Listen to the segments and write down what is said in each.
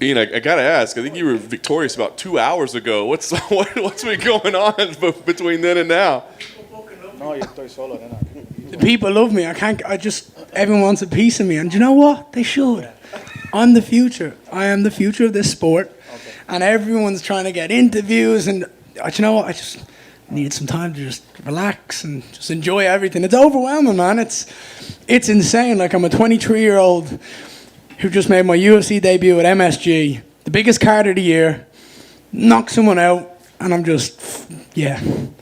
Ian, I gotta ask. I think you were victorious about 2 hours ago. What's been going on between then and now? No, yo estoy solo, nena. The people love me. Everyone wants a piece of me. And do you know what? They should. I'm the future. I am the future of this sport. Okay. And everyone's trying to get interviews. And do you know what? I just need some time to just relax and just enjoy everything. It's overwhelming, man. It's insane. Like, I'm a 23-year-old who just made my UFC debut at MSG, the biggest card of the year, knocked someone out, and I'm just,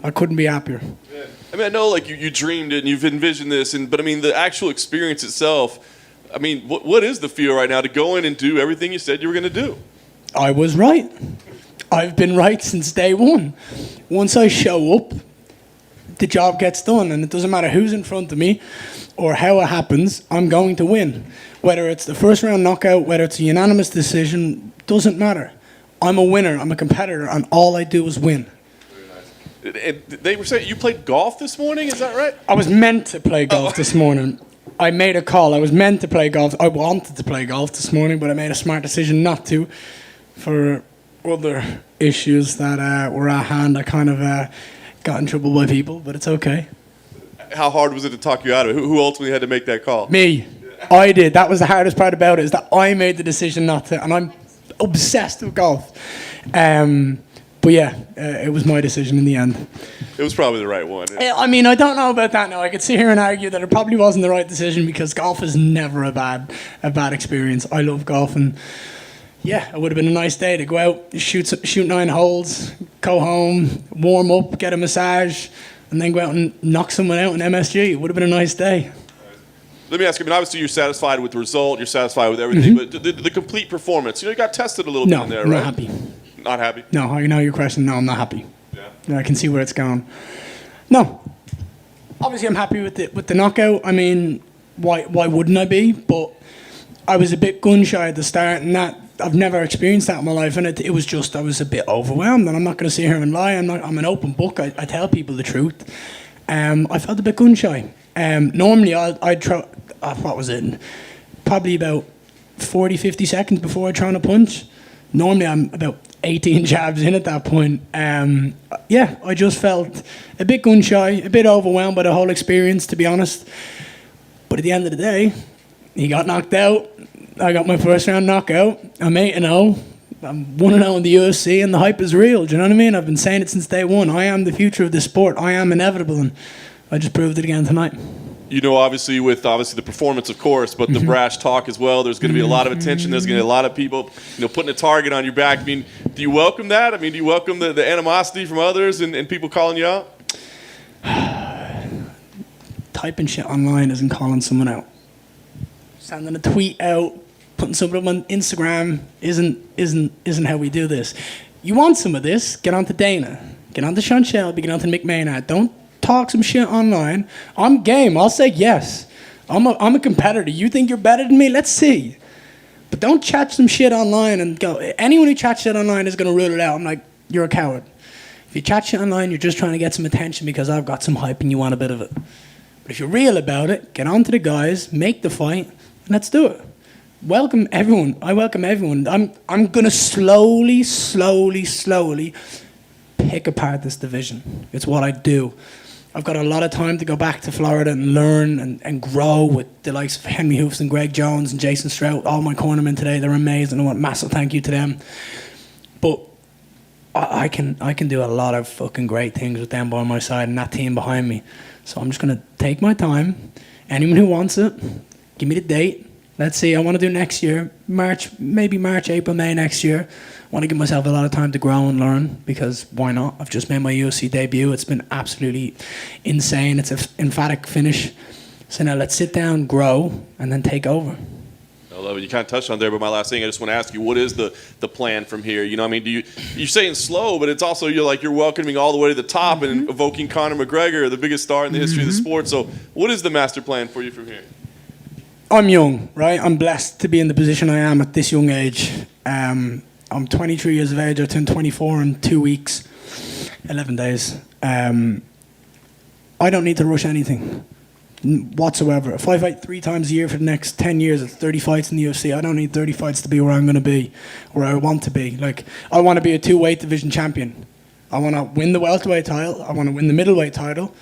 I couldn't be happier. Yeah. I mean, I know, like, you dreamed it and you've envisioned this, but I mean, the actual experience itself, I mean, what is the feel right now to go in and do everything you said you were going to do? I was right. I've been right since day one. Once I show up, the job gets done, and it doesn't matter who's in front of me or how it happens, I'm going to win. Whether it's the first round knockout, whether it's a unanimous decision, doesn't matter. I'm a winner, I'm a competitor, and all I do is win. Very nice. They were saying you played golf this morning, is that right? I was meant to play golf this morning. I made a call. I was meant to play golf. I wanted to play golf this morning, but I made a smart decision not to for other issues that were at hand. I kind of got in trouble by people, but it's okay. How hard was it to talk you out of it? Who ultimately had to make that call? Me. I did. That was the hardest part about it, is that I made the decision not to, and I'm obsessed with golf. But it was my decision in the end. It was probably the right one. I mean, I don't know about that now. I could sit here and argue that it probably wasn't the right decision, because golf is never a bad experience. I love golf, and it would have been a nice day to go out, shoot 9 holes, go home, warm up, get a massage, and then go out and knock someone out in MSG. It would have been a nice day. Let me ask you, I mean, obviously you're satisfied with the result, you're satisfied with everything, but the complete performance, you got tested a little bit in there, right? No, not happy. Not happy? No, I know your question. No, I'm not happy. Yeah. I can see where it's going. No. Obviously, I'm happy with the knockout. I mean, why wouldn't I be? But I was a bit gun-shy at the start, and that I've never experienced that in my life, and it was just, I was a bit overwhelmed, and I'm not going to sit here and lie. I'm an open book. I tell people the truth. I felt a bit gun-shy. Normally, I'd try, what was it? Probably about 40, 50 seconds before I try on a punch. Normally, I'm about 18 jabs in at that point. I just felt a bit gun-shy, a bit overwhelmed by the whole experience, to be honest. But at the end of the day, he got knocked out. I got my first round knockout. I'm 8-0. I'm 1-0 in the UFC, and the hype is real. Do you know what I mean? I've been saying it since day one. I am the future of this sport. I am inevitable, and I just proved it again tonight. You know, obviously the performance, of course, but the brash talk as well. There's going to be a lot of attention. There's going to be a lot of people, putting a target on your back. I mean, do you welcome that? I mean, do you welcome the animosity from others and people calling you out? Typing shit online isn't calling someone out. Sending a tweet out, putting something up on Instagram isn't how we do this. You want some of this? Get on to Dana. Get on to Sean Shelby. Get on to Mick Maynard. Don't talk some shit online. I'm game. I'll say yes. I'm a competitor. You think you're better than me? Let's see. But don't chat some shit online and go. Anyone who chats shit online is going to rule it out. I'm like, you're a coward. If you chat shit online, you're just trying to get some attention because I've got some hype and you want a bit of it. But if you're real about it, get on to the guys, make the fight, and let's do it. Welcome everyone. I welcome everyone. I'm going to slowly pick apart this division. It's what I do. I've got a lot of time to go back to Florida and learn and grow with the likes of Henry Hoofs and Greg Jones and Jason Strout, all my cornermen today. They're amazing. I want a massive thank you to them. But I can do a lot of fucking great things with them by my side and that team behind me. So I'm just going to take my time. Anyone who wants it, give me the date. Let's see. I want to do next year, March, April, May next year. I want to give myself a lot of time to grow and learn, because why not? I've just made my UFC debut. It's been absolutely insane. It's an emphatic finish. So now let's sit down, grow, and then take over. I love it. You kind of touched on there, but my last thing, I just want to ask you, what is the plan from here? You know, I mean, you're saying slow, but it's also you're welcoming all the way to the top and evoking Conor McGregor, the biggest star in the history of the sport. So what is the master plan for you from here? I'm young, right? I'm blessed to be in the position I am at this young age. I'm 23 years of age. I turned 24 in 2 weeks, 11 days. I don't need to rush anything. whatsoever. If I fight 3 times a year for the next 10 years, it's 30 fights in the UFC. I don't need 30 fights to be where I'm going to be, where I want to be. Like, I want to be a 2-weight division champion. I want to win the welterweight title. I want to win the middleweight title.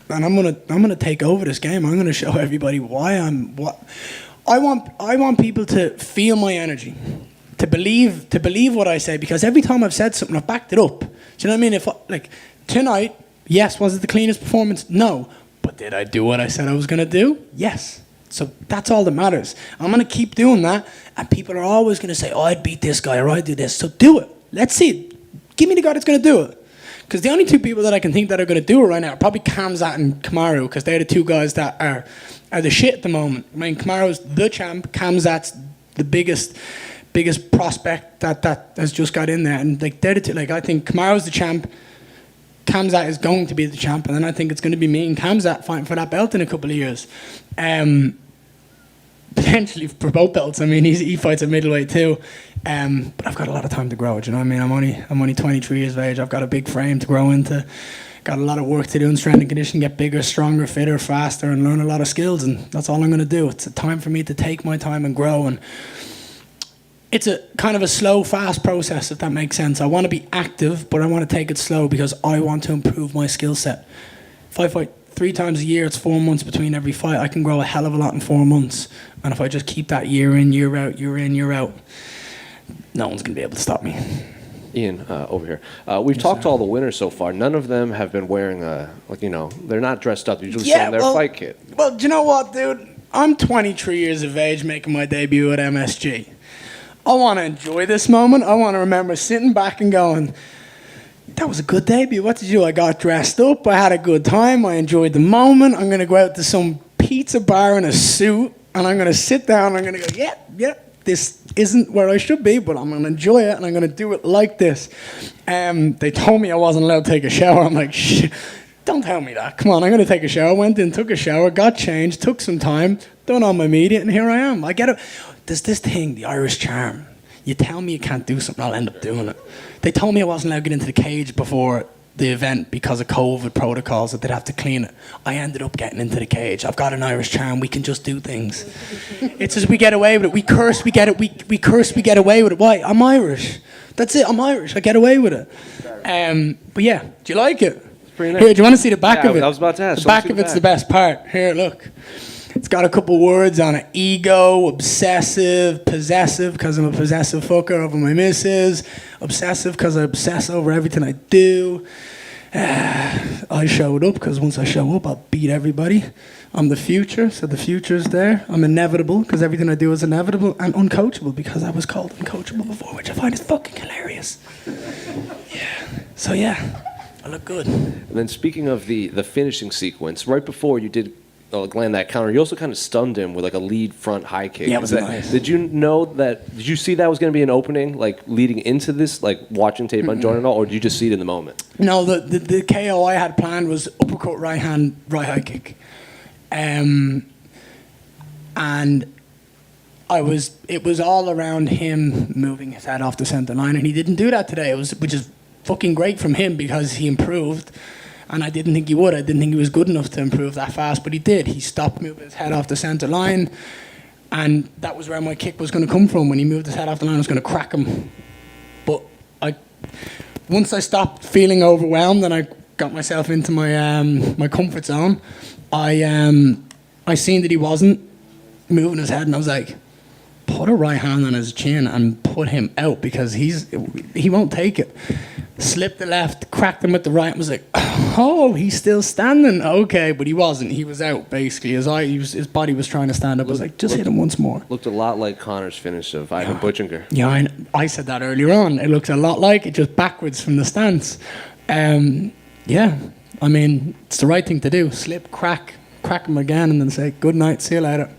And I'm gonna take over this game. I'm gonna show everybody why I'm what. I want people to feel my energy, to believe what I say, because every time I've said something, I've backed it up. Do you know what I mean? If like tonight, yes, was it the cleanest performance? No. But did I do what I said I was going to do? Yes. So that's all that matters. I'm going to keep doing that, and people are always going to say, oh, I'd beat this guy, or I'd do this. So do it. Let's see it. Give me the guy that's going to do it. Because the only 2 people that I can think that are going to do it right now are probably Khamzat and Chimaev, because they're the 2 guys that are the shit at the moment. I mean, Chimaev's the champ. Khamzat's the biggest prospect that has just got in there. And like they're the 2. Like, I think Chimaev's the champ. Khamzat is going to be the champ, and then I think it's going to be me and Khamzat fighting for that belt in a couple of years. Potentially for both belts. I mean, he fights at middleweight too. But I've got a lot of time to grow. Do you know what I mean? I'm only 23 years of age. I've got a big frame to grow into. Got a lot of work to do in strength and conditioning, get bigger, stronger, fitter, faster, and learn a lot of skills. And that's all I'm going to do. It's a time for me to take my time and grow. And it's a kind of a slow, fast process, if that makes sense. I want to be active, but I want to take it slow because I want to improve my skill set. If I fight 3 times a year, it's 4 months between every fight. I can grow a hell of a lot in 4 months. And if I just keep that year in, year out, year in, year out, no one's going to be able to stop me. Ian, over here. We've talked to all the winners so far. None of them have been wearing they're not dressed up. They're usually showing their fight kit. Well, do you know what, dude? I'm 23 years of age making my debut at MSG. I want to enjoy this moment. I want to remember sitting back and going, that was a good debut. What did you do? I got dressed up. I had a good time. I enjoyed the moment. I'm going to go out to some pizza bar in a suit, and I'm going to sit down, and I'm going to go, yeah, this isn't where I should be, but I'm going to enjoy it, and I'm going to do it like this. They told me I wasn't allowed to take a shower. I'm like, shit, don't tell me that. Come on, I'm going to take a shower. Went in, took a shower, got changed, took some time, done all my media, and here I am. I get it. There's this thing, the Irish charm. You tell me you can't do something, I'll end up doing it. They told me I wasn't allowed to get into the cage before the event because of COVID protocols, that they'd have to clean it. I ended up getting into the cage. I've got an Irish charm. We can just do things. It's as we get away with it. We curse, we get it. We curse, we get away with it. Why? I'm Irish. That's it. I'm Irish. I get away with it. But yeah, do you like it? Pretty nice. Here, do you want to see the back of it? I was about to ask. The back of it's the best part. Here, look. It's got a couple words on it. Ego, obsessive, possessive, because I'm a possessive fucker over my missus. Obsessive, because I obsess over everything I do. I showed up, because once I show up, I'll beat everybody. I'm the future, so the future's there. I'm inevitable, because everything I do is inevitable. I'm uncoachable, because I was called uncoachable before, which I find is fucking hilarious. So yeah, I look good. And then speaking of the finishing sequence, right before you did land that counter, you also kind of stunned him with like a lead front high kick. Yeah, it was nice. Did you see that was going to be an opening, like leading into this, like watching tape on Jordan at all, or did you just see it in the moment? No, the KO I had planned was uppercut, right hand, right high kick. And it was all around him moving his head off the center line, and he didn't do that today, which is fucking great from him because he improved. And I didn't think he would. I didn't think he was good enough to improve that fast, but he did. He stopped moving his head off the center line, and that was where my kick was going to come from. When he moved his head off the line, I was going to crack him. But once I stopped feeling overwhelmed and I got myself into my comfort zone, I seen that he wasn't moving his head, and I was like, put a right hand on his chin and put him out, because he won't take it. Slipped the left, cracked him with the right, and was like, oh, he's still standing. Okay, but he wasn't. He was out, basically. His body was trying to stand up. I was like, just hit him once more. Looked a lot like Conor's finish of Ivan Butchinger. Yeah, I said that earlier on. It looks a lot like it, just backwards from the stance. Yeah, I mean, it's the right thing to do. Slip, crack him again, and then say, good night, see you later.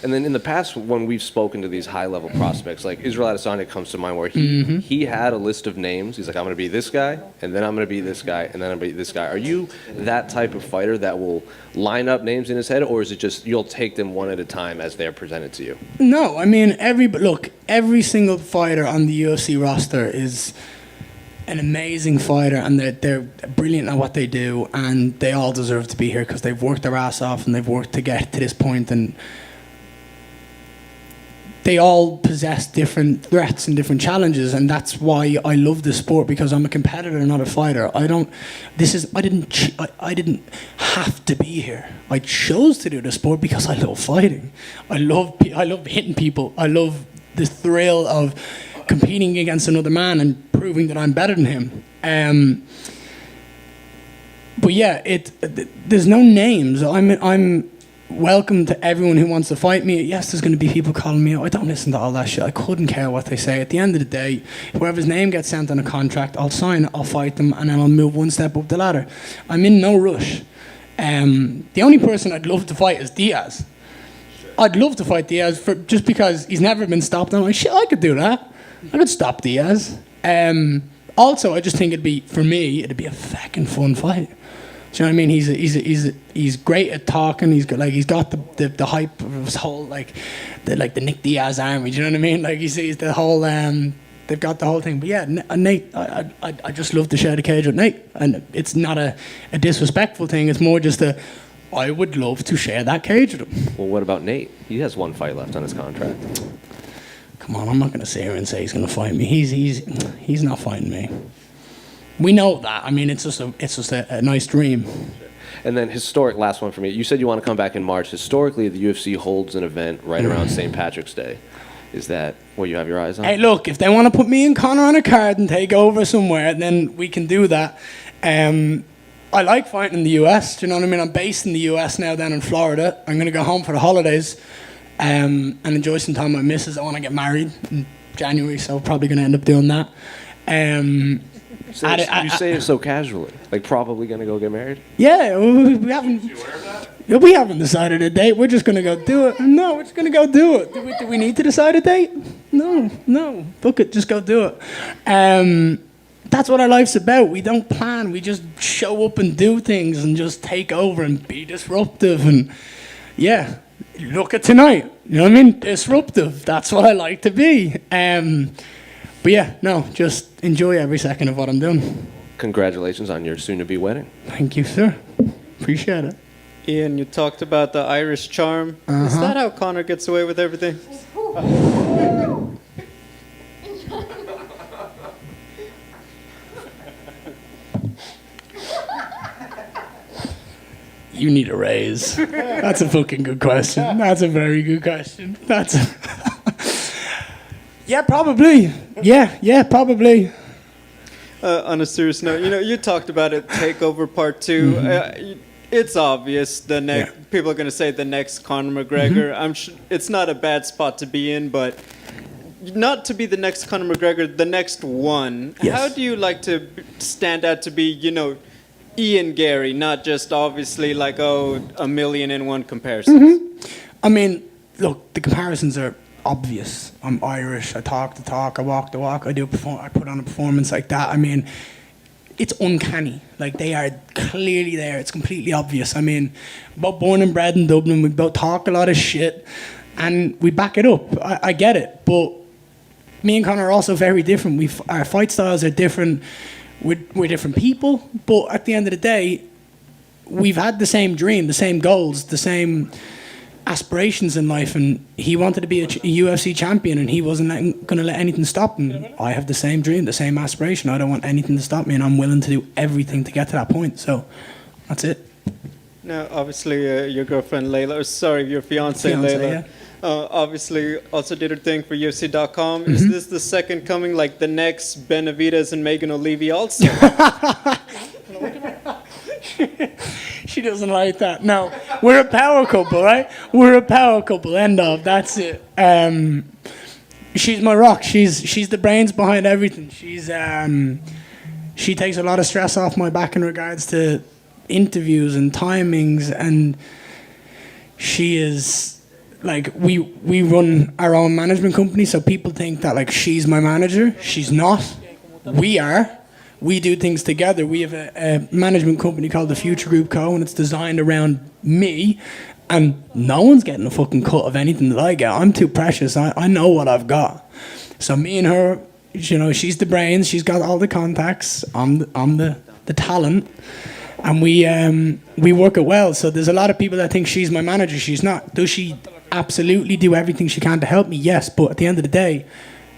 And then in the past, when we've spoken to these high-level prospects, like Israel Adesanya comes to mind, where he had a list of names. He's like, I'm going to be this guy, and then I'm going to be this guy, and then I'm going to be this guy. Are you that type of fighter that will line up names in his head, or is it just you'll take them one at a time as they're presented to you? No, I mean, every single fighter on the UFC roster an amazing fighter, and they're brilliant at what they do, and they all deserve to be here because they've worked their ass off and they've worked to get to this point, and they all possess different threats and different challenges, and that's why I love this sport, because I'm a competitor, not a fighter. I didn't have to be here. I chose to do the sport because I love fighting. I love hitting people. I love the thrill of competing against another man and proving that I'm better than him. But yeah, there's no names. I'm welcome to everyone who wants to fight me. Yes, there's going to be people calling me out. I don't listen to all that shit. I couldn't care what they say. At the end of the day, whoever's name gets sent on a contract, I'll sign it, I'll fight them, and then I'll move one step up the ladder. I'm in no rush. The only person I'd love to fight is Diaz. I'd love to fight Diaz just because he's never been stopped. I'm like, shit, I could do that. I could stop Diaz. Also, I just think it'd be a fucking fun fight. Do you know what I mean? He's great at talking. He's got the hype of his whole the Nick Diaz army. Do you know what I mean? Like, he sees the whole they've got the whole thing. But yeah, Nate, I just love to share the cage with Nate, and it's not a disrespectful thing. It's more just I would love to share that cage with him. Well, what about Nate? He has one fight left on his contract. Come on, I'm not going to sit here and say he's going to fight me. He's not fighting me. We know that. I mean, it's just a nice dream. And then last one for me. You said you want to come back in March. Historically, the UFC holds an event right around St. Patrick's Day. Is that what you have your eyes on? Hey, look, if they want to put me and Conor on a card and take over somewhere, then we can do that. I like fighting in the US. Do you know what I mean? I'm based in the US now, down in Florida. I'm going to go home for the holidays and enjoy some time with my missus. I want to get married in January, so probably going to end up doing that. You say it so casually, like probably gonna go get married. Yeah, we haven't decided a date. We're just gonna go do it. No, we're just gonna go do it. Do we need to decide a date? No. Book it. Just go do it. That's what our life's about. We don't plan. We just show up and do things and just take over and be disruptive. And yeah, look at tonight. You know what I mean? Disruptive. That's what I like to be. But yeah, no, just enjoy every second of what I'm doing. Congratulations on your soon-to-be wedding. Thank you, sir. Appreciate it. Ian, you talked about the Irish charm. Is that how Conor gets away with everything? You need a raise. That's a fucking good question. That's a very good question. Yeah, probably. Yeah, probably. On a serious note, you talked about it, Takeover Part 2. It's obvious people are going to say the next Conor McGregor. I'm sure it's not a bad spot to be in, but not to be the next Conor McGregor, the next one. Yes. How do you like to stand out to be, Ian Garry, not just obviously like, a million and one comparisons? I mean, look, the comparisons are obvious. I'm Irish. I talk the talk. I walk the walk. I put on a performance like that. I mean, it's uncanny. Like, they are clearly there. It's completely obvious. I mean, both born and bred in Dublin. We both talk a lot of shit, and we back it up. I get it, but me and Conor are also very different. Our fight styles are different. We're different people, but at the end of the day, we've had the same dream, the same goals, the same aspirations in life, and he wanted to be a UFC champion, and he wasn't going to let anything stop him. I have the same dream, the same aspiration. I don't want anything to stop me, and I'm willing to do everything to get to that point. So that's it. Now, obviously, your girlfriend Layla, your fiance Layla, obviously also did her thing for UFC.com. Is this the second coming, like the next Benavidez and Megan O'Leary also? She doesn't like that. No, we're a power couple, right? We're a power couple. End of. That's it. She's my rock. She's the brains behind everything. She takes a lot of stress off my back in regards to interviews and timings, and she is like, we run our own management company, so people think that like she's my manager. She's not. We are. We do things together. We have a management company called the Future Group Co., and it's designed around me, and no one's getting a fucking cut of anything that I get. I'm too precious. I know what I've got. So me and her, You know, she's the brains. She's got all the contacts. I'm the talent, and we work it well. So there's a lot of people that think she's my manager. She's not. Does she absolutely do everything she can to help me? Yes, but at the end of the day,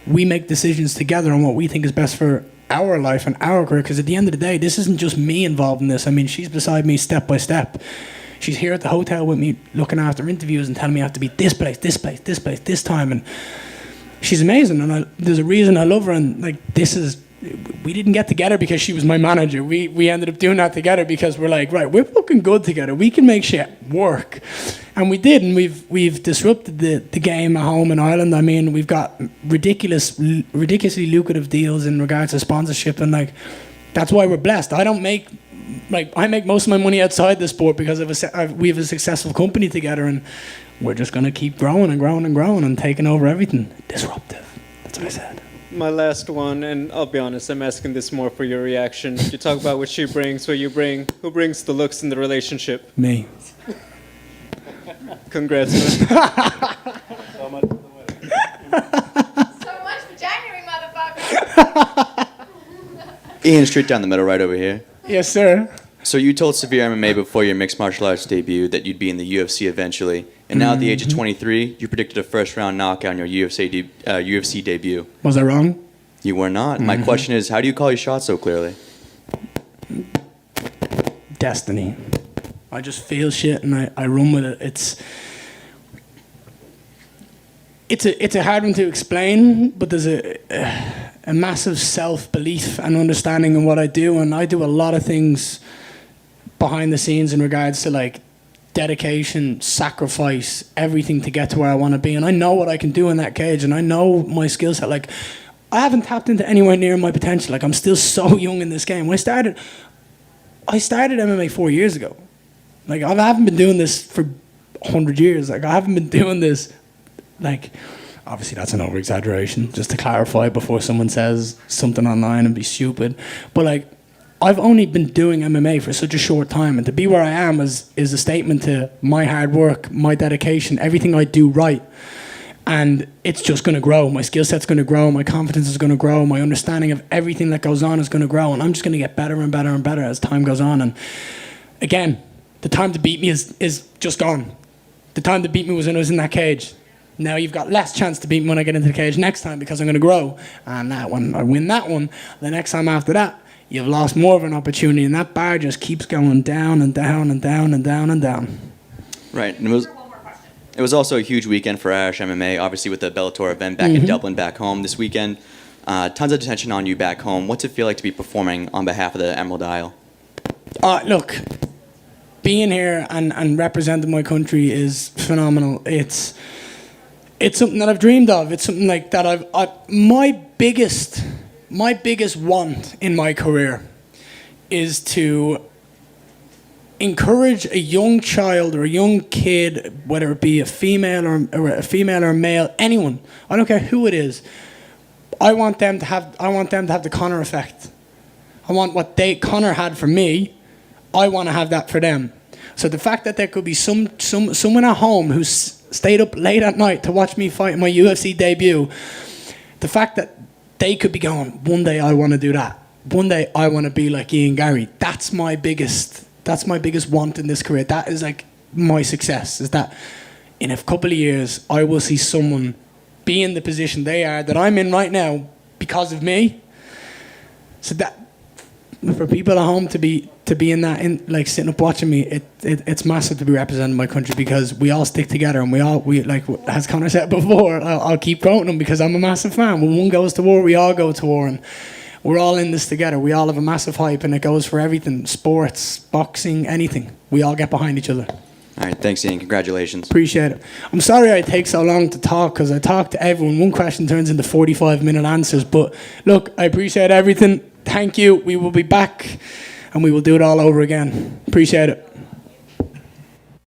we make decisions together on what we think is best for our life and our career. Because at the end of the day, this isn't just me involved in this. I mean, she's beside me step by step. She's here at the hotel with me, looking after interviews and telling me I have to be this place, this place, this place, this time. And she's amazing, and there's a reason I love her. And like, we didn't get together because she was my manager. We ended up doing that together because we're like, right, we're fucking good together. We can make shit work, and we did. And we've disrupted the game at home in Ireland. I mean, we've got ridiculously lucrative deals in regards to sponsorship, and like, that's why we're blessed. I make most of my money outside the sport because we have a successful company together, and we're just going to keep growing and growing and growing and taking over everything. Disruptive. That's what I said. My last one, and I'll be honest, I'm asking this more for your reaction. You talk about what she brings, what you bring. Who brings the looks in the relationship? Me. Congrats, man. So much for January, motherfucker. Ian, straight down the middle, right over here. Yes, sir. So you told Severe MMA before your mixed martial arts debut that you'd be in the UFC eventually, and now at the age of 23, you predicted a first-round knockout in your UFC debut. Was I wrong? You were not. My question is, how do you call your shot so clearly? Destiny. I just feel shit and I run with it. It's a hard one to explain, but there's a massive self-belief and understanding in what I do, and I do a lot of things behind the scenes in regards to like dedication, sacrifice, everything to get to where I want to be. And I know what I can do in that cage, and I know my skill set. Like, I haven't tapped into anywhere near my potential. Like, I'm still so young in this game. When I started MMA 4 years ago. Like, I haven't been doing this for 100 years. Like, I haven't been doing this, like, obviously that's an over-exaggeration, just to clarify before someone says something online and be stupid. But, like, I've only been doing MMA for such a short time, and to be where I am is a statement to my hard work, my dedication, everything I do right. And it's just going to grow. My skill set's going to grow. My confidence is going to grow. My understanding of everything that goes on is going to grow. And I'm just going to get better and better and better as time goes on. And again, the time to beat me is just gone. The time to beat me was when I was in that cage. Now you've got less chance to beat me when I get into the cage next time because I'm going to grow. And that one, I win that one. The next time after that, you've lost more of an opportunity. And that bar just keeps going down and down and down and down and down. Right. And it was also a huge weekend for Irish MMA, obviously with the Bellator event back in Dublin back home this weekend. Tons of attention on you back home. What's it feel like to be performing on behalf of the Emerald Isle? Look, being here and representing my country is phenomenal. It's something that I've dreamed of. It's something like that my biggest want in my career is to encourage a young child or a young kid, whether it be a female or a male, anyone. I don't care who it is. I want them to have the Conor effect. I want what Conor had for me. I want to have that for them. So the fact that there could be someone at home who's stayed up late at night to watch me fight my UFC debut, the fact that they could be going, one day I want to do that. One day I want to be like Ian Garry. That's my biggest want in this career. That is like my success, is that in a couple of years I will see someone be in the position they are, that I'm in right now, because of me. So that for people at home to be in that, like sitting up watching me, it's massive to be representing my country, because we all stick together, and we like, as Conor said before, I'll keep quoting him because I'm a massive fan. When one goes to war, we all go to war, and we're all in this together. We all have a massive hype, and it goes for everything: sports, boxing, anything. We all get behind each other. All right, thanks, Ian. Congratulations. Appreciate it. I'm sorry I take so long to talk, because I talk to everyone. One question turns into 45-minute answers. But look, I appreciate everything. Thank you. We will be back, and we will do it all over again. Appreciate it.